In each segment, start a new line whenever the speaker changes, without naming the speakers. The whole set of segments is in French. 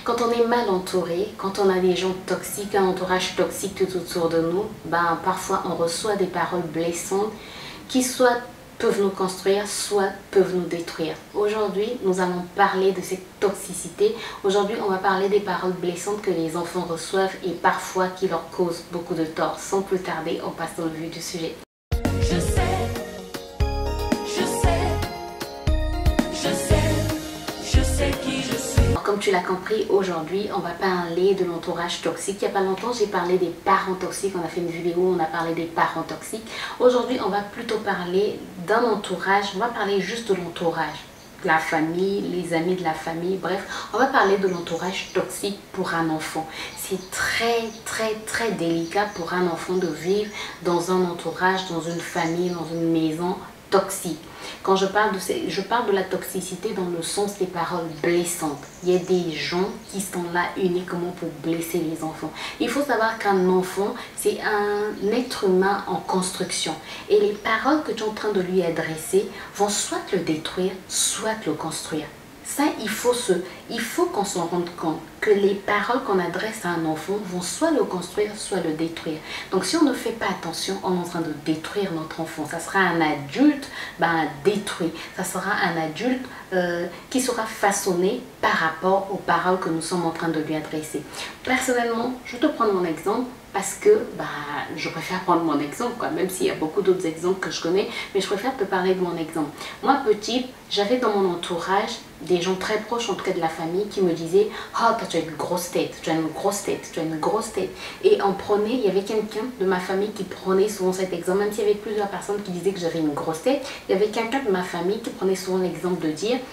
Quand on est mal entouré, quand on a des gens toxiques, un entourage toxique tout autour de nous, ben, parfois on reçoit des paroles blessantes qui soit peuvent nous construire, soit peuvent nous détruire. Aujourd'hui, nous allons parler de cette toxicité. Aujourd'hui, on va parler des paroles blessantes que les enfants reçoivent et parfois qui leur causent beaucoup de tort. Sans plus tarder, on passe dans le vif du sujet. Comme tu l'as compris, aujourd'hui, on va parler de l'entourage toxique. Il n'y a pas longtemps, j'ai parlé des parents toxiques. On a fait une vidéo où on a parlé des parents toxiques. Aujourd'hui, on va plutôt parler d'un entourage. On va parler juste de l'entourage. La famille, les amis de la famille, bref, on va parler de l'entourage toxique pour un enfant. C'est très délicat pour un enfant de vivre dans un entourage, dans une famille, dans une maison toxique. Quand je parle de la toxicité dans le sens des paroles blessantes. Il y a des gens qui sont là uniquement pour blesser les enfants. Il faut savoir qu'un enfant, c'est un être humain en construction. Et les paroles que tu es en train de lui adresser vont soit le détruire, soit le construire. Ça, il faut qu'on s'en rende compte que les paroles qu'on adresse à un enfant vont soit le construire, soit le détruire. Donc, si on ne fait pas attention, on est en train de détruire notre enfant. Ça sera un adulte détruit. Ça sera un adulte qui sera façonné par rapport aux paroles que nous sommes en train de lui adresser. Personnellement, je te prends mon exemple. Parce que je préfère prendre mon exemple, même s'il y a beaucoup d'autres exemples que je connais, mais je préfère te parler de mon exemple. Moi, petite, j'avais dans mon entourage des gens très proches, en tout cas de la famille, qui me disaient « Oh, toi, tu as une grosse tête, tu as une grosse tête, tu as une grosse tête. » Et il y avait quelqu'un de ma famille qui prenait souvent cet exemple, même s'il y avait plusieurs personnes qui disaient que j'avais une grosse tête, il y avait quelqu'un de ma famille qui prenait souvent l'exemple de dire «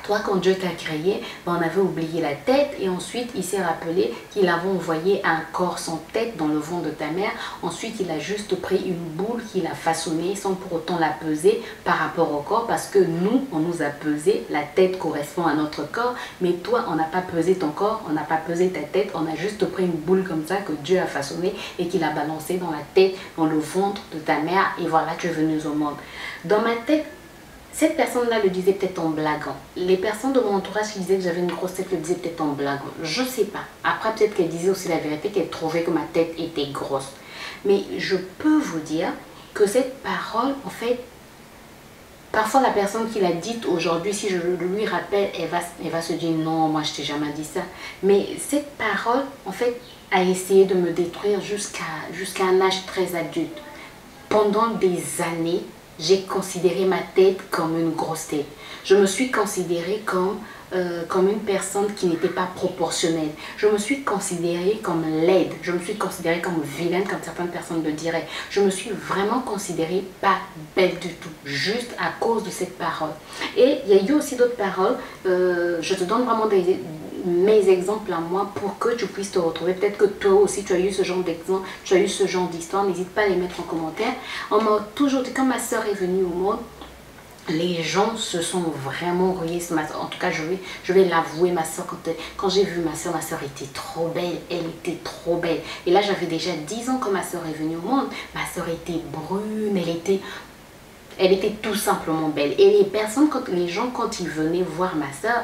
Toi, quand Dieu t'a créé, on avait oublié la tête et ensuite il s'est rappelé qu'il avait envoyé un corps sans tête dans le ventre de ta mère. Ensuite, il a juste pris une boule qu'il a façonnée sans pour autant la peser par rapport au corps parce que nous, on nous a pesé. La tête correspond à notre corps, mais toi, on n'a pas pesé ton corps, on n'a pas pesé ta tête, on a juste pris une boule comme ça que Dieu a façonnée et qu'il a balancé dans la tête, dans le ventre de ta mère et voilà, tu es venu au monde. » Dans ma tête, cette personne-là le disait peut-être en blaguant. Les personnes de mon entourage qui disaient que j'avais une grosse tête le disaient peut-être en blaguant. Je ne sais pas. Après, peut-être qu'elle disait aussi la vérité, qu'elle trouvait que ma tête était grosse. Mais je peux vous dire que cette parole, en fait, parfois la personne qui l'a dite aujourd'hui, si je lui rappelle, elle va se dire non, moi je t'ai jamais dit ça. Mais cette parole, en fait, a essayé de me détruire jusqu'à un âge très adulte. Pendant des années, j'ai considéré ma tête comme une grosse tête. Je me suis considérée comme une personne qui n'était pas proportionnelle. Je me suis considérée comme laide. Je me suis considérée comme vilaine, comme certaines personnes le diraient. Je me suis vraiment considérée pas belle du tout, juste à cause de cette parole. Et il y a eu aussi d'autres paroles. Je te donne vraiment mes exemples à moi pour que tu puisses te retrouver. Peut-être que toi aussi tu as eu ce genre d'exemple, tu as eu ce genre d'histoire. N'hésite pas à les mettre en commentaire. On m'a toujours dit, quand ma soeur est venue au monde, les gens se sont vraiment rués sur ma soeur. En tout cas, je vais l'avouer, ma soeur, quand j'ai vu ma soeur était trop belle. Elle était trop belle. Et là, j'avais déjà 10 ans quand ma soeur est venue au monde. Ma soeur était brune, elle était tout simplement belle. Et les gens, quand ils venaient voir ma soeur,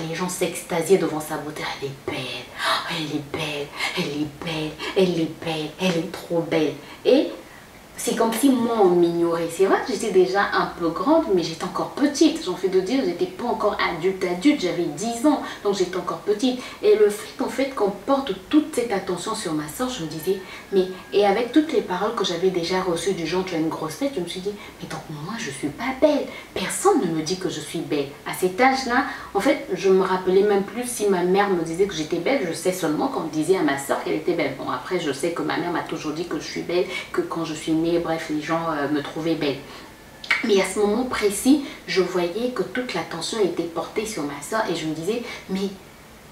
les gens s'extasiaient devant sa beauté. Elle est belle, oh, elle est belle, elle est belle, elle est belle, elle est trop belle. Et c'est comme si moi on m'ignorait. C'est vrai que j'étais déjà un peu grande, mais j'étais encore petite. J'en fais de dire, j'étais pas encore adulte, j'avais 10 ans, donc j'étais encore petite. Et le fait en fait qu'on porte toute cette attention sur ma soeur, je me disais, mais, et avec toutes les paroles que j'avais déjà reçues du genre tu as une grosse tête, je me suis dit, mais donc moi je suis pas belle. Personne ne me dit que je suis belle. À cet âge-là, en fait, je me rappelais même plus si ma mère me disait que j'étais belle. Je sais seulement qu'on disait à ma soeur qu'elle était belle. Bon, après, je sais que ma mère m'a toujours dit que je suis belle, que quand je suis née, bref, les gens me trouvaient belle. Mais à ce moment précis, je voyais que toute l'attention était portée sur ma soeur et je me disais, mais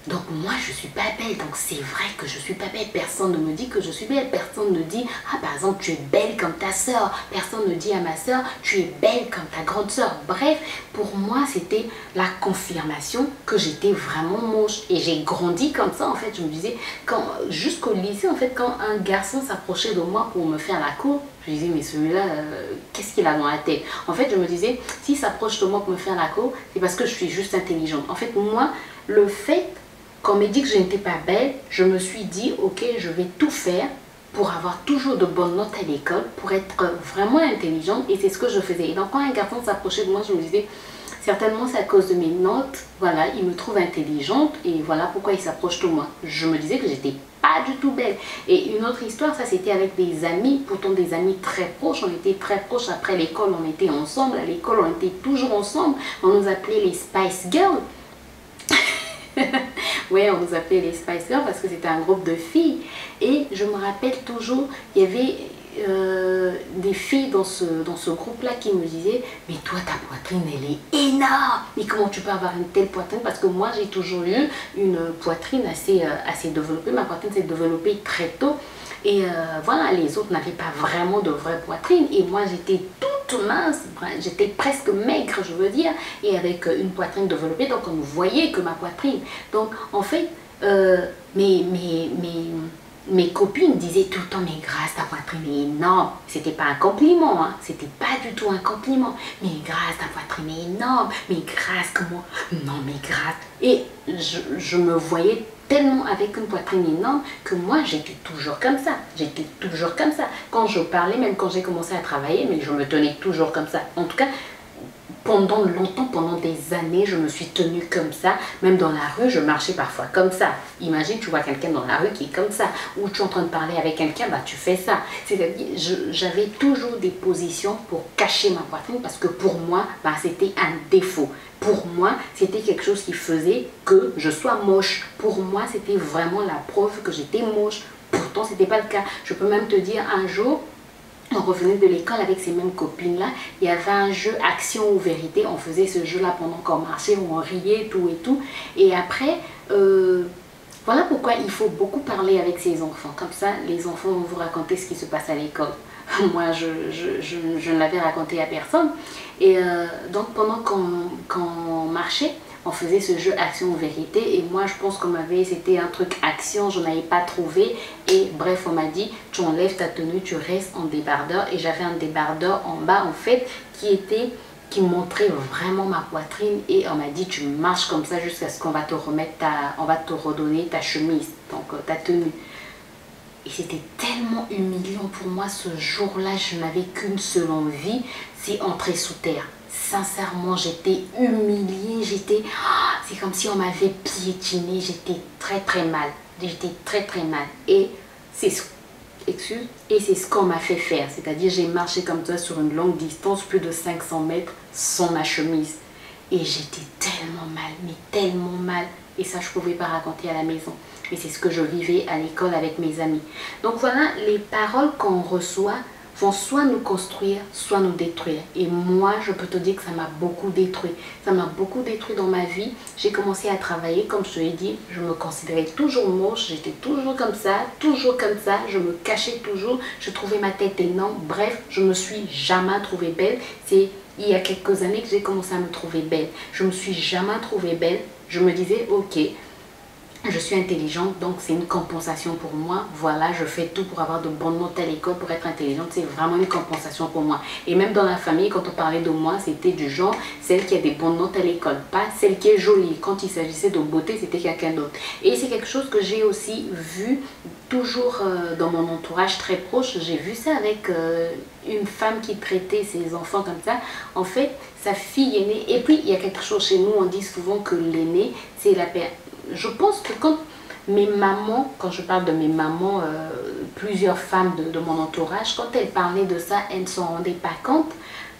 donc moi je suis pas belle, donc c'est vrai que je suis pas belle. Personne ne me dit que je suis belle, personne ne dit, ah par exemple tu es belle comme ta soeur, personne ne dit à ma soeur, tu es belle comme ta grande soeur. Bref, pour moi c'était la confirmation que j'étais vraiment moche. Et j'ai grandi comme ça en fait. Je me disais, jusqu'au lycée en fait, quand un garçon s'approchait de moi pour me faire la cour, je me disais, mais celui-là, qu'est-ce qu'il a dans la tête? En fait, je me disais, s'il s'approche de moi pour me faire la cour, c'est parce que je suis juste intelligente. En fait, moi, le fait quand on m'a dit que je n'étais pas belle, je me suis dit, ok, je vais tout faire pour avoir toujours de bonnes notes à l'école, pour être vraiment intelligente. Et c'est ce que je faisais. Et donc quand un garçon s'approchait de moi, je me disais, certainement c'est à cause de mes notes, voilà, il me trouve intelligente et voilà pourquoi il s'approche de moi. Je me disais que j'étais pas du tout belle. Et une autre histoire, ça c'était avec des amis, pourtant des amis très proches, on était très proches. Après l'école, on était ensemble, à l'école on était toujours ensemble, on nous appelait les Spice Girls. Ouais, on nous appelait les Spice Girls parce que c'était un groupe de filles. Et je me rappelle toujours, il y avait des filles dans ce groupe-là qui me disaient, mais toi ta poitrine elle est énorme, mais comment tu peux avoir une telle poitrine? Parce que moi j'ai toujours eu une poitrine assez développée, ma poitrine s'est développée très tôt. Et voilà, les autres n'avaient pas vraiment de vraie poitrine. Et moi, j'étais toute mince, j'étais presque maigre, je veux dire, et avec une poitrine développée. Donc, on voyait que ma poitrine. Donc, en fait, mes copines disaient tout le temps, mais Grâce, ta poitrine est énorme. C'était pas un compliment, hein. C'était pas du tout un compliment. Mais Grâce, ta poitrine est énorme. Mais Grâce, comment? Non, mais Grâce. Et je me voyais tellement avec une poitrine énorme que moi j'étais toujours comme ça. J'étais toujours comme ça. Quand je parlais, même quand j'ai commencé à travailler, mais je me tenais toujours comme ça. En tout cas, pendant longtemps, pendant des années, je me suis tenue comme ça. Même dans la rue, je marchais parfois comme ça. Imagine, tu vois quelqu'un dans la rue qui est comme ça. Ou tu es en train de parler avec quelqu'un, bah tu fais ça. C'est-à-dire, j'avais toujours des positions pour cacher ma poitrine parce que pour moi, bah, c'était un défaut. Pour moi, c'était quelque chose qui faisait que je sois moche. Pour moi, c'était vraiment la preuve que j'étais moche. Pourtant, ce n'était pas le cas. Je peux même te dire, un jour, on revenait de l'école avec ces mêmes copines-là. Il y avait un jeu action ou vérité. On faisait ce jeu-là pendant qu'on marchait, où on riait, tout et tout. Et après, voilà pourquoi il faut beaucoup parler avec ses enfants. Comme ça, les enfants vont vous raconter ce qui se passe à l'école. Moi, je ne l'avais raconté à personne. Et donc, pendant qu'on marchait, on faisait ce jeu action ou vérité. Et moi, je pense qu'on m'avait, c'était un truc action, je n'avais pas trouvé. Et bref, on m'a dit, tu enlèves ta tenue, tu restes en débardeur. Et j'avais un débardeur en bas, en fait, qui montrait vraiment ma poitrine. Et on m'a dit, tu marches comme ça jusqu'à ce qu'on va te remettre on va te redonner ta chemise, donc ta tenue. Et c'était tellement humiliant pour moi ce jour-là, je n'avais qu'une seule envie, c'est entrer sous terre. Sincèrement, j'étais humiliée, c'est comme si on m'avait piétinée, j'étais très très mal. J'étais très très mal. Et c'est ce qu'on m'a fait faire. C'est-à-dire, j'ai marché comme ça sur une longue distance, plus de 500 mètres, sans ma chemise. Et j'étais tellement mal, mais tellement mal. Et ça, je ne pouvais pas raconter à la maison. Et c'est ce que je vivais à l'école avec mes amis. Donc voilà, les paroles qu'on reçoit vont soit nous construire, soit nous détruire. Et moi, je peux te dire que ça m'a beaucoup détruit. Ça m'a beaucoup détruit dans ma vie. J'ai commencé à travailler, comme je te l'ai dit, je me considérais toujours moche, j'étais toujours comme ça, je me cachais toujours, je trouvais ma tête énorme. Bref, je ne me suis jamais trouvée belle. C'est il y a quelques années que j'ai commencé à me trouver belle. Je ne me suis jamais trouvée belle. Je me disais, ok, je suis intelligente, donc c'est une compensation pour moi. Voilà, je fais tout pour avoir de bonnes notes à l'école, pour être intelligente. C'est vraiment une compensation pour moi. Et même dans la famille, quand on parlait de moi, c'était du genre celle qui a des bonnes notes à l'école, pas celle qui est jolie. Quand il s'agissait de beauté, c'était quelqu'un d'autre. Et c'est quelque chose que j'ai aussi vu toujours dans mon entourage très proche. J'ai vu ça avec une femme qui traitait ses enfants comme ça. En fait, sa fille aînée. Et puis, il y a quelque chose chez nous, on dit souvent que l'aîné, c'est la paix. Je pense que quand mes mamans, quand je parle de mes mamans, plusieurs femmes de mon entourage, quand elles parlaient de ça, elles ne s'en rendaient pas compte.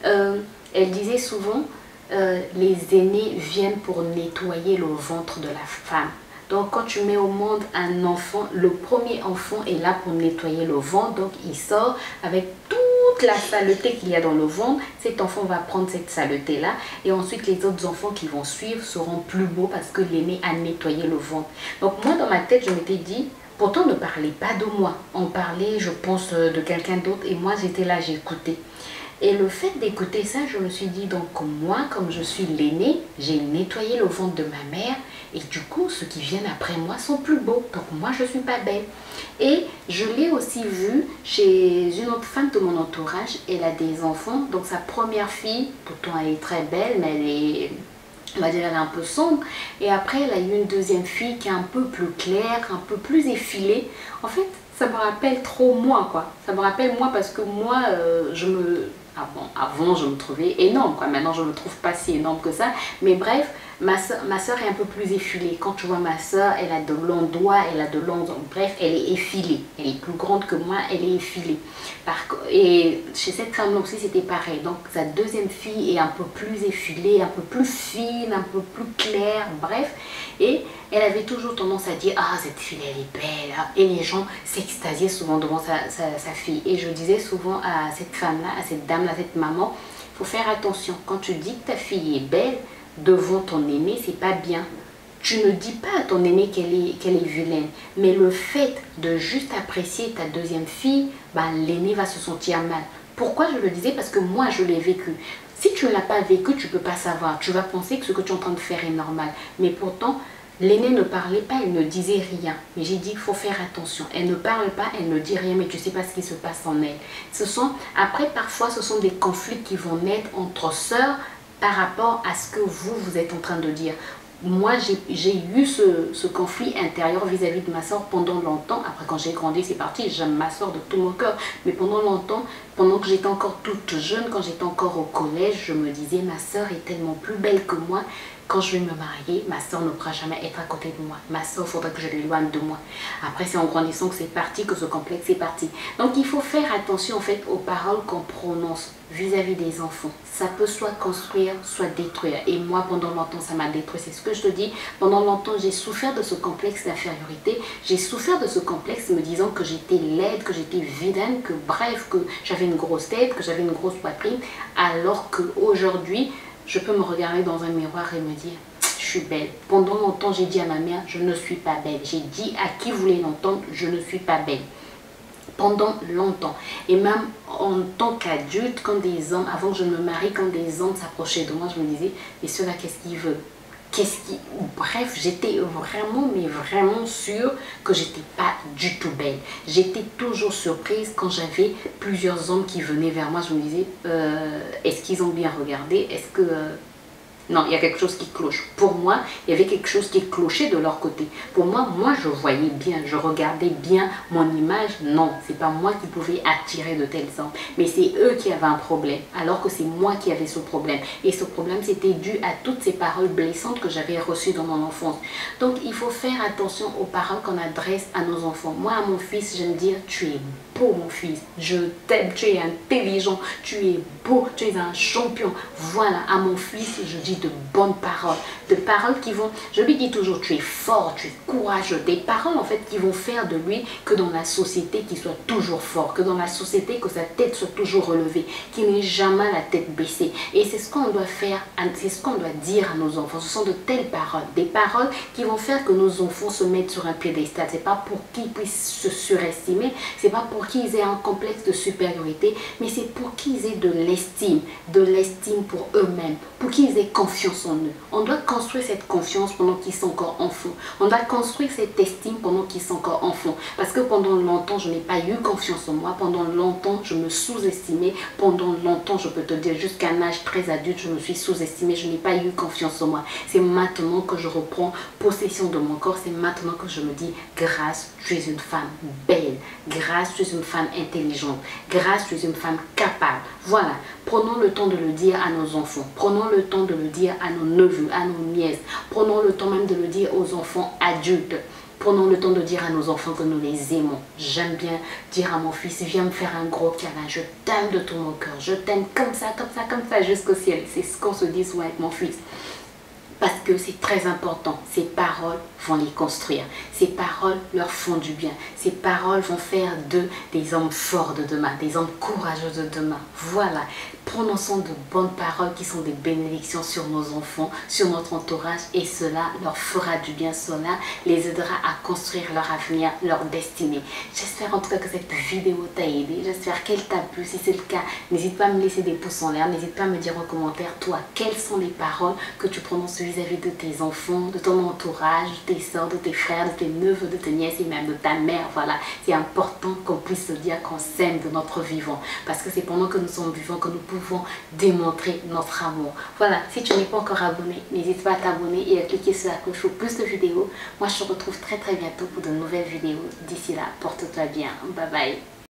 Elles disaient souvent, les aînés viennent pour nettoyer le ventre de la femme. Donc quand tu mets au monde un enfant, le premier enfant est là pour nettoyer le ventre. Donc il sort avec toute la saleté qu'il y a dans le ventre. Cet enfant va prendre cette saleté là. Et ensuite les autres enfants qui vont suivre seront plus beaux parce que l'aîné a nettoyé le ventre. Donc moi dans ma tête je m'étais dit, pourtant on ne parlait pas de moi. On parlait je pense de quelqu'un d'autre. Et moi j'étais là, j'écoutais. Et le fait d'écouter ça, je me suis dit, donc moi, comme je suis l'aînée, j'ai nettoyé le ventre de ma mère. Et du coup, ceux qui viennent après moi sont plus beaux. Donc moi, je ne suis pas belle. Et je l'ai aussi vu chez une autre femme de mon entourage. Elle a des enfants. Donc sa première fille, pourtant elle est très belle, mais on va dire elle est un peu sombre. Et après elle a eu une deuxième fille qui est un peu plus claire, un peu plus effilée. En fait ça me rappelle trop moi quoi. Ça me rappelle moi parce que moi avant je me trouvais énorme quoi. Maintenant je me trouve pas si énorme que ça. Mais bref, ma soeur est un peu plus effilée. Quand tu vois ma soeur, elle a de longs doigts, elle a de longs... Bref, elle est effilée. Elle est plus grande que moi, elle est effilée. Et chez cette femme aussi, c'était pareil. Donc sa deuxième fille est un peu plus effilée, un peu plus fine, un peu plus claire, bref. Et elle avait toujours tendance à dire « Ah, cette fille, elle est belle. » Et les gens s'extasiaient souvent devant sa fille. Et je disais souvent à cette femme-là, à cette dame-là, à cette maman, il faut faire attention. Quand tu dis que ta fille est belle, devant ton aîné, c'est pas bien. Tu ne dis pas à ton aîné qu'elle est vilaine, mais le fait de juste apprécier ta deuxième fille, bah, l'aîné va se sentir mal. Pourquoi je le disais? Parce que moi je l'ai vécu. Si tu ne l'as pas vécu, tu ne peux pas savoir. Tu vas penser que ce que tu es en train de faire est normal. Mais pourtant, l'aînée ne parlait pas, elle ne disait rien. Mais j'ai dit qu'il faut faire attention. Elle ne parle pas, elle ne dit rien, mais tu ne sais pas ce qui se passe en elle. Après, parfois, ce sont des conflits qui vont naître entre sœurs par rapport à ce que vous êtes en train de dire. Moi, j'ai eu ce conflit intérieur vis-à-vis de ma soeur pendant longtemps. Après, quand j'ai grandi, c'est parti. J'aime ma soeur de tout mon cœur. Mais pendant longtemps, pendant que j'étais encore toute jeune, quand j'étais encore au collège, je me disais, ma soeur est tellement plus belle que moi. Quand je vais me marier, ma soeur ne pourra jamais être à côté de moi. Ma soeur, il faudra que je l'éloigne de moi. Après, c'est en grandissant que c'est parti, que ce complexe est parti. Donc, il faut faire attention en fait aux paroles qu'on prononce vis-à-vis des enfants. Ça peut soit construire, soit détruire. Et moi, pendant longtemps, ça m'a détruit. C'est ce que je te dis. Pendant longtemps, j'ai souffert de ce complexe d'infériorité. J'ai souffert de ce complexe me disant que j'étais laide, que j'étais vilaine, que bref, que j'avais une grosse tête, que j'avais une grosse poitrine. Alors qu'aujourd'hui, je peux me regarder dans un miroir et me dire, je suis belle. Pendant longtemps, j'ai dit à ma mère, je ne suis pas belle. J'ai dit à qui voulait l'entendre, je ne suis pas belle. Pendant longtemps. Et même en tant qu'adulte, quand des hommes, avant que je me marie, quand des hommes s'approchaient de moi, je me disais, mais ceux-là, qu'est-ce qu'ils veulent? Bref, j'étais vraiment, mais vraiment sûre que j'étais pas du tout belle. J'étais toujours surprise quand j'avais plusieurs hommes qui venaient vers moi. Je me disais, est-ce qu'ils ont bien regardé? Est-ce que... Non, il y a quelque chose qui cloche. Pour moi, il y avait quelque chose qui clochait de leur côté. Pour moi, je voyais bien, je regardais bien mon image. Non, c'est pas moi qui pouvais attirer de tels hommes. Mais c'est eux qui avaient un problème, alors que c'est moi qui avais ce problème. Et ce problème, c'était dû à toutes ces paroles blessantes que j'avais reçues dans mon enfance. Donc, il faut faire attention aux paroles qu'on adresse à nos enfants. Moi, à mon fils, j'aime dire, tu es beau, mon fils. Je t'aime, tu es intelligent, tu es beau, tu es un champion. Voilà, à mon fils, je dis de bonnes paroles, de paroles qui vont, je lui dis toujours, tu es fort, tu es courageux, des paroles en fait qui vont faire de lui que dans la société qu'il soit toujours fort, que dans la société que sa tête soit toujours relevée, qu'il n'ait jamais la tête baissée. Et c'est ce qu'on doit faire, c'est ce qu'on doit dire à nos enfants. Ce sont de telles paroles, des paroles qui vont faire que nos enfants se mettent sur un piédestal. C'est pas pour qu'ils puissent se surestimer, c'est pas pour qu'ils aient un complexe de supériorité, mais c'est pour qu'ils aient de l'estime pour eux-mêmes, pour qu'ils aient confiance en eux. On doit construire cette confiance pendant qu'ils sont encore enfants. On doit construire cette estime pendant qu'ils sont encore enfants. Parce que pendant longtemps, je n'ai pas eu confiance en moi. Pendant longtemps, je me sous-estimais. Pendant longtemps, je peux te dire, jusqu'à un âge très adulte, je me suis sous-estimée. Je n'ai pas eu confiance en moi. C'est maintenant que je reprends possession de mon corps. C'est maintenant que je me dis, grâce, tu es une femme belle. Grâce, tu es une femme intelligente. Grâce, tu es une femme capable. Voilà. Prenons le temps de le dire à nos enfants. Prenons le temps de le dire à nos neveux, à nos nièces. Prenons le temps même de le dire aux enfants adultes. Prenons le temps de dire à nos enfants que nous les aimons. J'aime bien dire à mon fils, viens me faire un gros câlin. Je t'aime de tout mon cœur. Je t'aime comme ça, jusqu'au ciel. C'est ce qu'on se dit souvent avec mon fils. Parce que c'est très important. Ces paroles vont les construire. Ces paroles leur font du bien. Ces paroles vont faire d'eux des hommes forts de demain, des hommes courageux de demain. Voilà. Prononçons de bonnes paroles qui sont des bénédictions sur nos enfants, sur notre entourage, et cela leur fera du bien. Cela les aidera à construire leur avenir, leur destinée. J'espère en tout cas que cette vidéo t'a aidé. J'espère qu'elle t'a plu. Si c'est le cas, n'hésite pas à me laisser des pouces en l'air. N'hésite pas à me dire en commentaire, toi, quelles sont les paroles que tu prononces vis-à-vis de tes enfants, de ton entourage, de tes soeurs, de tes frères, de tes neveux, de tes nièces et même de ta mère. Voilà, c'est important qu'on puisse se dire qu'on s'aime de notre vivant. Parce que c'est pendant que nous sommes vivants que nous pouvons démontrer notre amour. Voilà, si tu n'es pas encore abonné, n'hésite pas à t'abonner et à cliquer sur la cloche pour plus de vidéos. Moi, je te retrouve très bientôt pour de nouvelles vidéos. D'ici là, porte-toi bien. Bye bye.